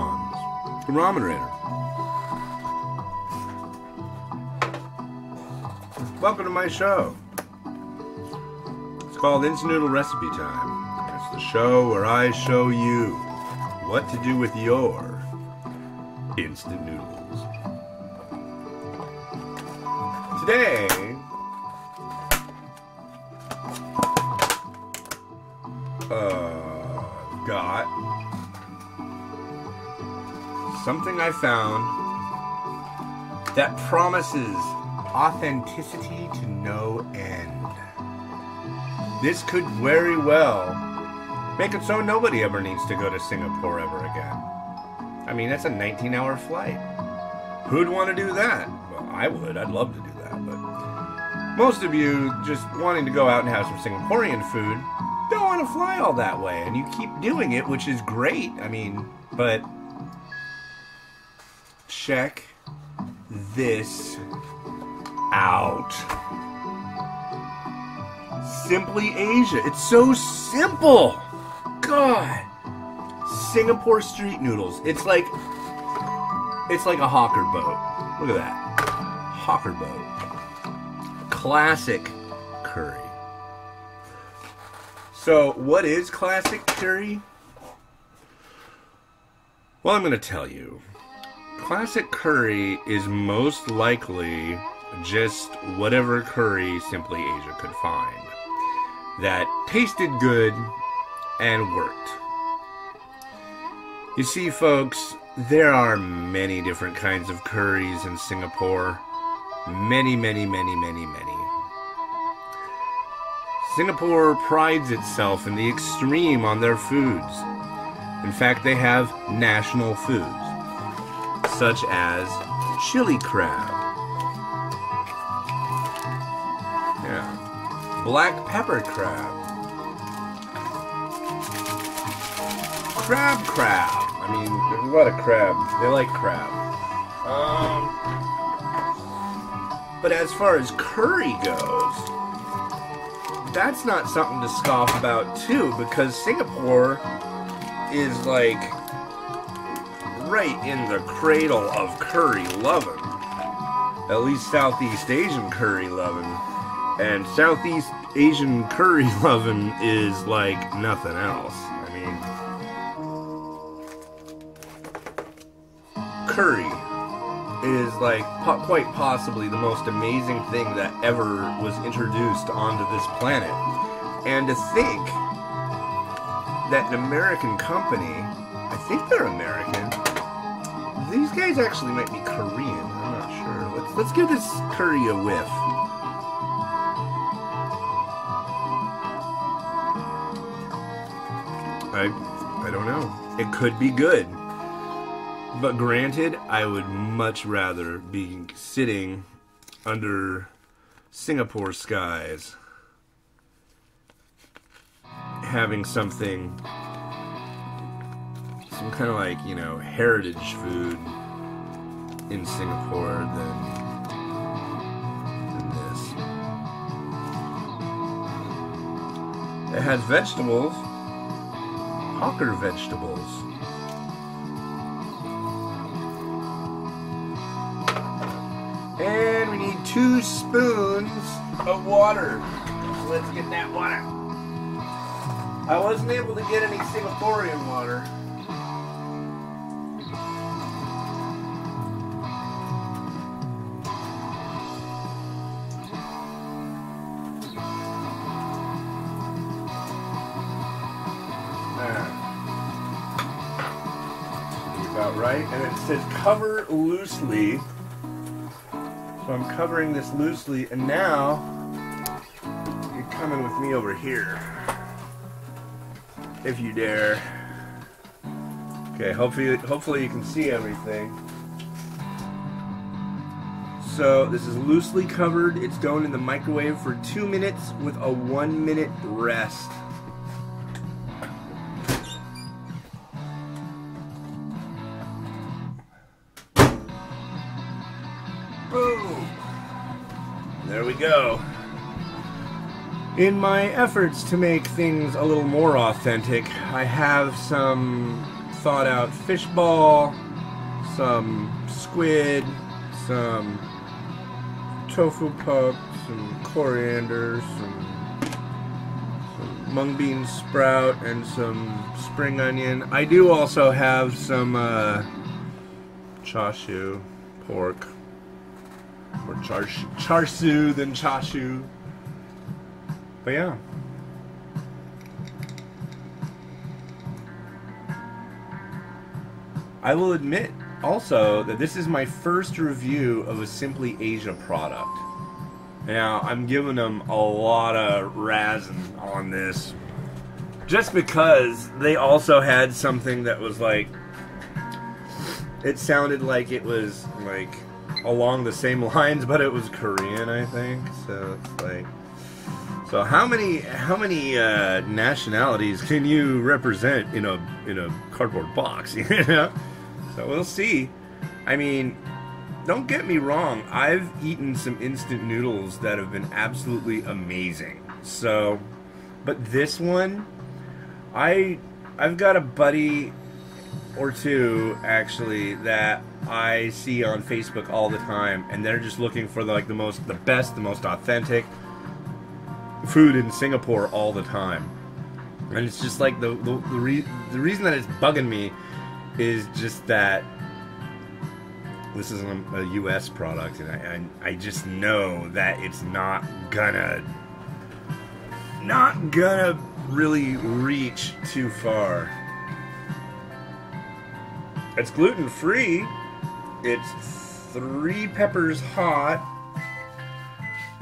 icons. The Ramen Rater. Welcome to my show. It's called Instant Noodle Recipe Time. It's the show where I show you what to do with your instant noodles. Today, got something I found that promises authenticity to no end. This could very well make it so nobody ever needs to go to Singapore ever again. I mean, that's a 19-hour flight. Who'd want to do that? Well, I would. I'd love to do that. But most of you just wanting to go out and have some Singaporean food don't want to fly all that way, and you keep doing it, which is great. I mean, but check this out. Simply Asia. It's so simple. God. Singapore street noodles. It's like a hawker boat. Look at that. Hawker boat. Classic curry. So, what is classic curry? Well, I'm going to tell you. Classic curry is most likely just whatever curry Simply Asia could find that tasted good and worked. You see, folks, there are many different kinds of curries in Singapore. Many, many, many, many, many. Singapore prides itself in the extreme on their foods. In fact, they have national foods, such as chili crab. Yeah. Black pepper crab. Crab. I mean, there's a lot of crab. They like crab. But as far as curry goes, that's not something to scoff about too, because Singapore is like right in the cradle of curry loving. At least Southeast Asian curry loving. And Southeast Asian curry loving is like nothing else. I mean, curry is like quite possibly the most amazing thing that ever was introduced onto this planet. And to think that an American company, I think they're American, these guys actually might be Korean, I'm not sure. Let's give this curry a whiff. I don't know. It could be good. But granted, I would much rather be sitting under Singapore skies having some kind of like, you know, heritage food in Singapore than this. It has vegetables, hawker vegetables. And we need 2 spoons of water. So let's get that water. I wasn't able to get any Singaporean water. About right. And it says cover loosely. So I'm covering this loosely, and now you're coming with me over here, if you dare. Okay, hopefully you can see everything. So this is loosely covered. It's going in the microwave for 2 minutes with a 1-minute rest. Boom! There we go. In my efforts to make things a little more authentic, I have some thawed out fish ball, some squid, some tofu puck, some coriander, some mung bean sprout, and some spring onion. I do also have some chashu, pork, or charsu than chashu. But yeah. I will admit also that this is my first review of a Simply Asia product. Now, I'm giving them a lot of razzing on this just because they also had something that was like, it sounded like it was like along the same lines, but it was Korean, I think. So it's like, so how many nationalities can you represent in a cardboard box? You know? So we'll see. I mean, don't get me wrong, I've eaten some instant noodles that have been absolutely amazing. So, but this one, I've got a buddy or two actually that I see on Facebook all the time, and they're just looking for the best, the most authentic food in Singapore all the time. And it's just like the reason that it's bugging me is just that this is a U.S. product, and I just know that it's not gonna really reach too far. It's gluten-free. It's 3 peppers hot.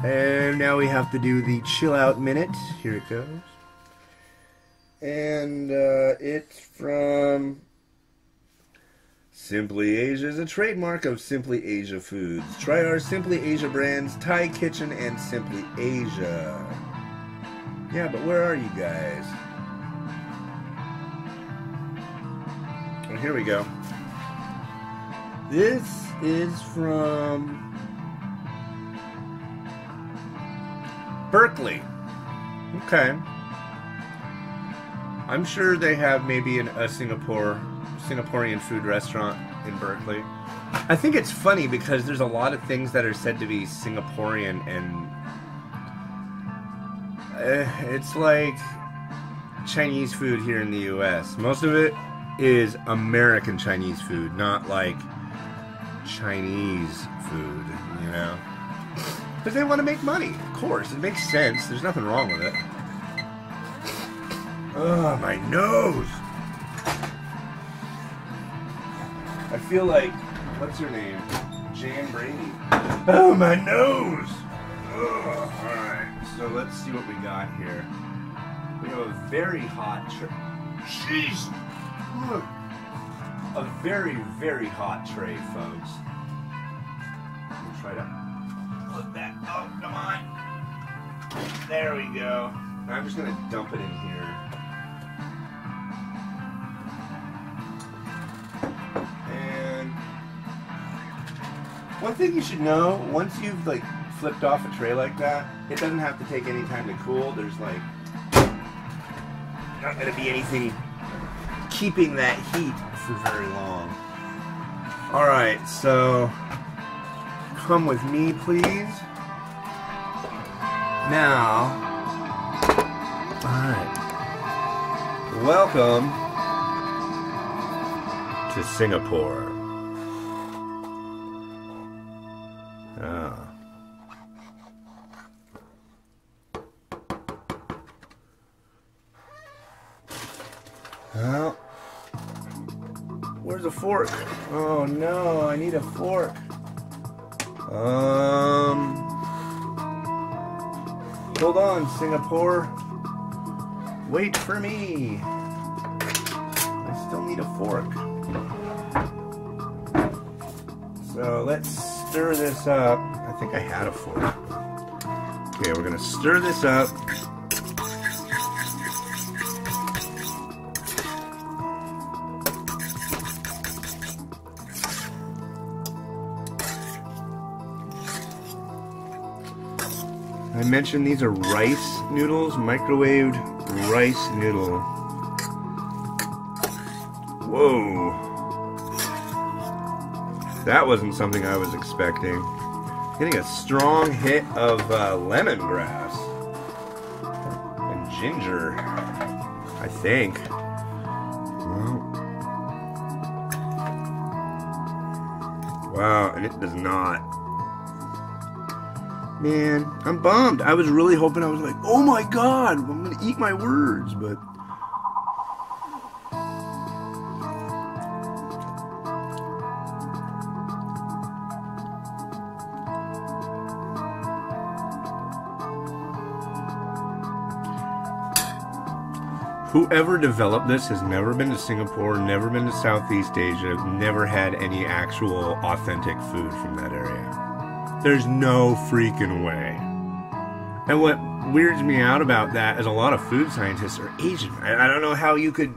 And now we have to do the chill out minute. Here it goes. And it's from Simply Asia, is a trademark of Simply Asia Foods. Try our Simply Asia brands, Thai Kitchen and Simply Asia. Yeah, but where are you guys? Oh, here we go. This is from Berkeley. Okay. I'm sure they have maybe a Singaporean food restaurant in Berkeley. I think it's funny because there's a lot of things that are said to be Singaporean, and it's like Chinese food here in the US. Most of it is American Chinese food, not like Chinese food, you know? Because they want to make money, of course. It makes sense. There's nothing wrong with it. Oh, my nose! I feel like, what's her name? Jan Brady. Oh, my nose! Oh, alright, so let's see what we got here. We have a very hot tray. Jeez! A very, very hot tray, folks. We'll try to put that. Oh, come on! There we go. I'm just gonna dump it in here. And one thing you should know, once you've like flipped off a tray like that, it doesn't have to take any time to cool. There's like not gonna be anything keeping that heat for very long. Alright, so come with me, please. Now, alright. Welcome to Singapore. Ah. Well, where's a fork? Oh no, I need a fork. Hold on, Singapore. Wait for me. I still need a fork. So let's stir this up. I think I had a fork. Okay, we're gonna stir this up. I mentioned these are rice noodles, microwaved rice noodle. Whoa. That wasn't something I was expecting. Getting a strong hit of lemongrass and ginger, I think. Wow, and it does not. Man, I'm bummed. I was really hoping, I was like, oh my god, I'm gonna eat my words, but... Whoever developed this has never been to Singapore, never been to Southeast Asia, never had any actual authentic food from that area. There's no freaking way. And what weirds me out about that is a lot of food scientists are Asian. I don't know how you could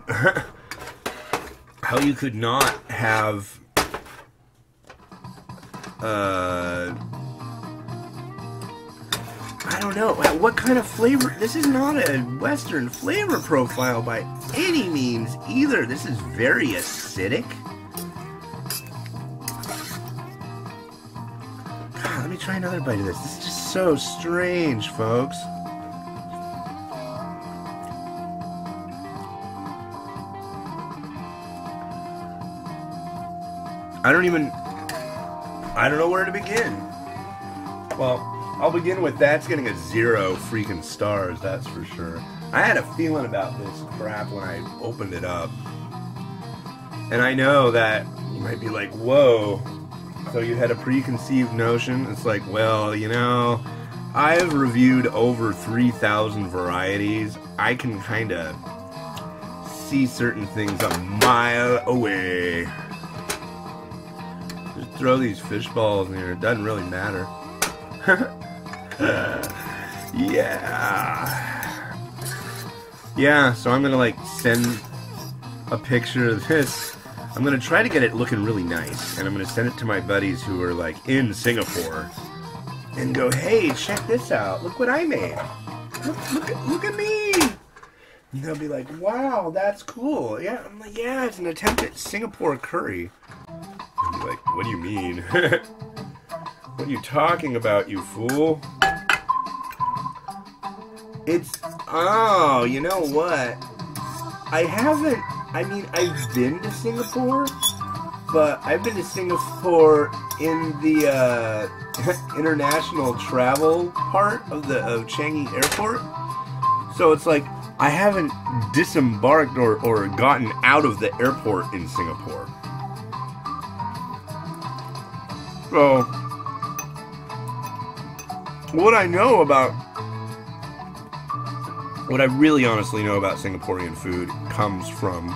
how you could not have I don't know. What kind of flavor? This is not a Western flavor profile by any means either. This is very acidic. God, let me try another bite of this. This is just so strange, folks. I don't know where to begin. Well, I'll begin with that's getting a 0 freaking stars, that's for sure. I had a feeling about this crap when I opened it up. And I know that you might be like, whoa, so you had a preconceived notion? It's like, well, you know, I've reviewed over 3,000 varieties. I can kind of see certain things a mile away. Just throw these fish balls in here, it doesn't really matter. Yeah, so I'm gonna like send a picture of this. I'm gonna try to get it looking really nice, and I'm gonna send it to my buddies who are like in Singapore and go, hey, check this out, look what I made, look at me. And they'll be like, wow, that's cool. Yeah, I'm like, yeah, it's an attempt at Singapore curry. I'll be like, what do you mean? What are you talking about, you fool? It's... Oh, you know what? I've been to Singapore, but I've been to Singapore in the international travel part of Changi Airport. So it's like, I haven't disembarked or gotten out of the airport in Singapore. So... what I really honestly know about Singaporean food comes from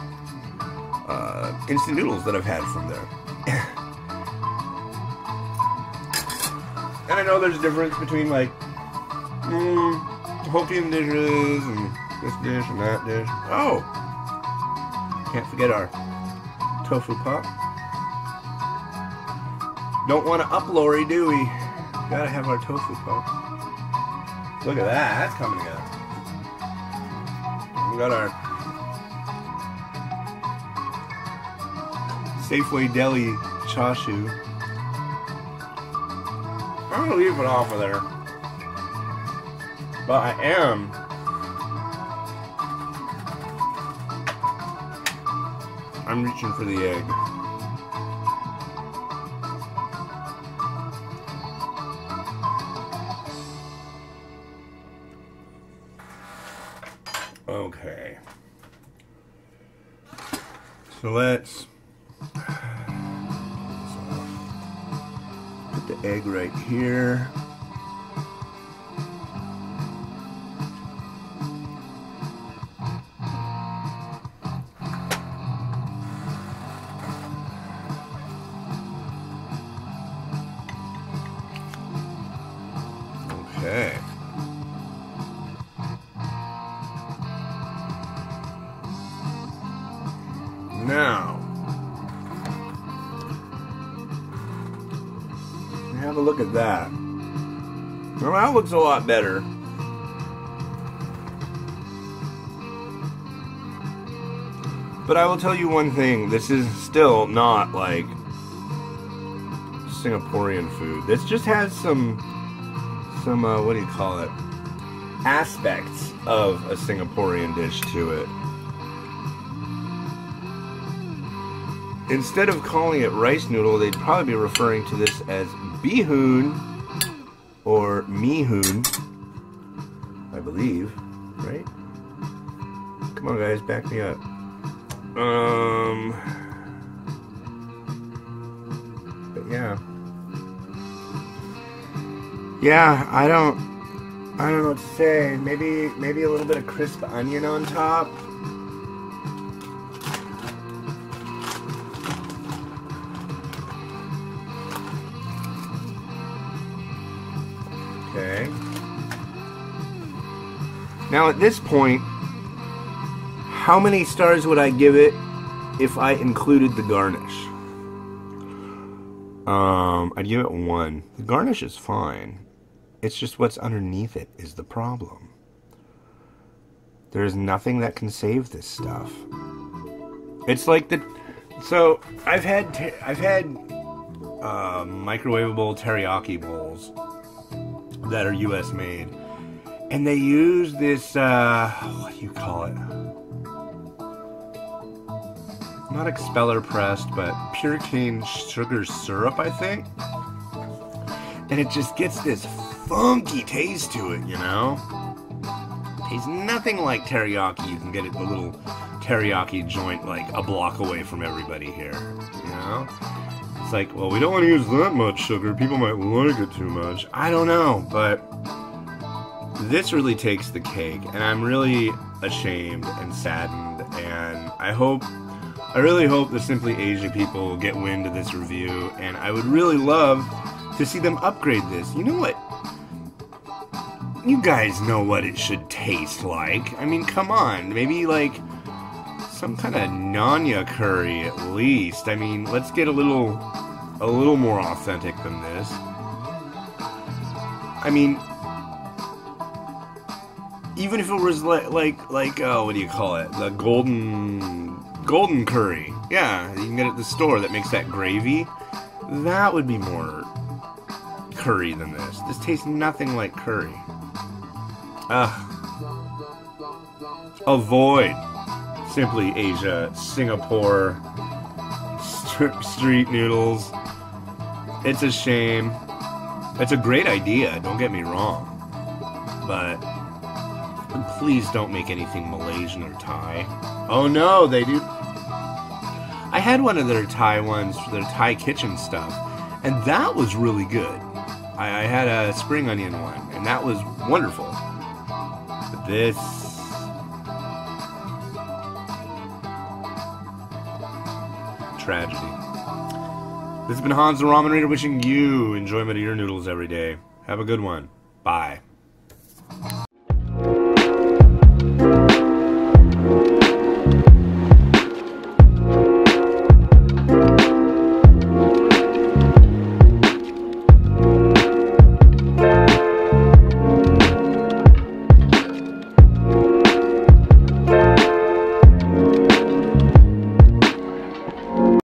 instant noodles that I've had from there. And I know there's a difference between like Hokkien dishes and this dish and that dish. Oh! Can't forget our tofu pop. Don't want to up-lorry, do we? Gotta have our tofu pop. Look at that, that's coming together. We got our Safeway Deli chashu. I'm gonna leave it off of there. But I'm reaching for the egg. Okay. So let's put the egg right here. Okay. Now, have a look at that. Well, that looks a lot better. But I will tell you one thing. This is still not like Singaporean food. This just has some what do you call it? Aspects of a Singaporean dish to it. Instead of calling it rice noodle, they'd probably be referring to this as bee-hoon or mee-hoon, I believe, right? Come on, guys, back me up. But yeah. Yeah, I don't know what to say. Maybe a little bit of crisp onion on top. Okay. Now at this point, how many stars would I give it if I included the garnish? I'd give it 1. The garnish is fine. It's just what's underneath it is the problem. There's nothing that can save this stuff. It's like so I've had microwavable teriyaki bowls that are U.S. made, and they use this what do you call it? Not expeller pressed, but pure cane sugar syrup, I think. And it just gets this funky taste to it, you know? Tastes nothing like teriyaki. You can get it at a little teriyaki joint like a block away from everybody here, you know? It's like, well, we don't want to use that much sugar. People might like it too much. I don't know, but this really takes the cake, and I'm really ashamed and saddened, and I really hope the Simply Asia people get wind of this review, and I would really love to see them upgrade this. You know what? You guys know what it should taste like. I mean, come on. Maybe like some kind of Nanya curry at least. I mean, let's get a little more authentic than this. I mean, even if it was like what do you call it? The golden curry. Yeah, you can get it at the store that makes that gravy. That would be more curry than this. This tastes nothing like curry. Avoid Simply Asia, Singapore, street noodles. It's a shame. It's a great idea, don't get me wrong. But please don't make anything Malaysian or Thai. Oh no, they do. I had one of their Thai ones for their Thai kitchen stuff, and that was really good. I had a spring onion one, and that was wonderful. But this... tragedy. This has been Hans the Ramen Reader wishing you enjoyment of your noodles every day. Have a good one. Bye.